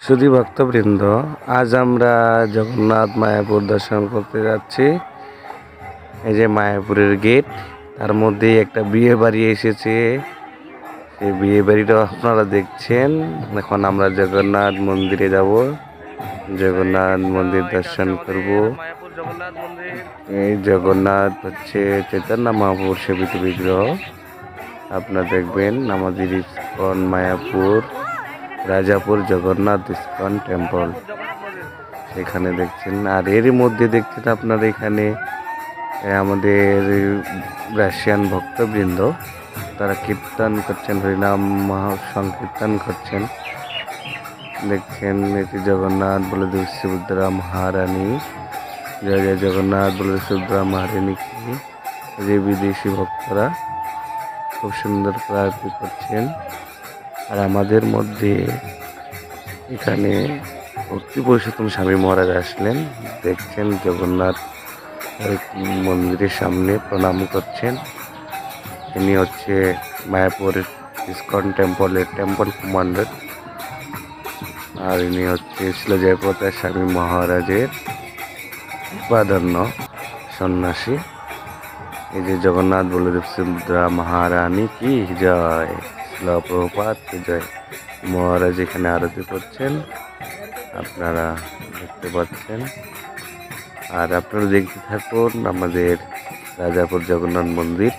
সুধী ভক্তবৃন্দ, আজ আমরা জগন্নাথ মায়াপুর দর্শন করতে যাচ্ছি। এই যে মায়াপুরের গেট, তার মধ্যেই একটা বিয়ে বাড়ি এসেছে। সেই বিয়ে বাড়িটা আপনারা দেখছেন। এখন আমরা জগন্নাথ মন্দিরে যাব, জগন্নাথ মন্দির দর্শন করব। এই জগন্নাথ হচ্ছে চৈতন্য মহাপ্রভুর সেবিত বিগ্রহ। আপনারা দেখবেন আমাদের ISKCON Mayapur Rajapur Jagannath ISKCON temple, এখানে দেখছেন। আর এর মধ্যে দেখছেন আপনারা এখানে আমাদের রাশিয়ান ভক্তবৃন্দ, তারা কীর্তন করছেন, হরিনাম সংকীর্তন করছেন। দেখছেন এটি জগন্নাথ বলদেব সুভদ্রা মহারানী, জয় জয় জগন্নাথ বলদেব সুভদ্রা মহারানী কি। যে বিদেশি ভক্তরা খুব সুন্দর করে আরতি করছেন। আর আমাদের মধ্যে এখানে ভক্তি পুরুষোত্তম স্বামী মহারাজ আসলেন। দেখছেন জগন্নাথ মন্দিরের সামনে প্রণাম করছেন। ইনি হচ্ছে মায়াপুর ইস্কন টেম্পলের টেম্পল কমান্ডার। আর ইনি হচ্ছে শিল জয়প্রকাশ স্বামী মহারাজের প্রাধান্য সন্ন্যাসী। এই যে জগন্নাথ বলদেব সুভদ্রা মহারানী কি জয়, শিল প্রভুপাদ কি জয়। মহারাজ এখানে আরতি করছেন, আপনারা দেখতে পাচ্ছেন। আর আপনারা দেখতে থাকুন আমাদের রাজাপুর জগন্নাথ মন্দির।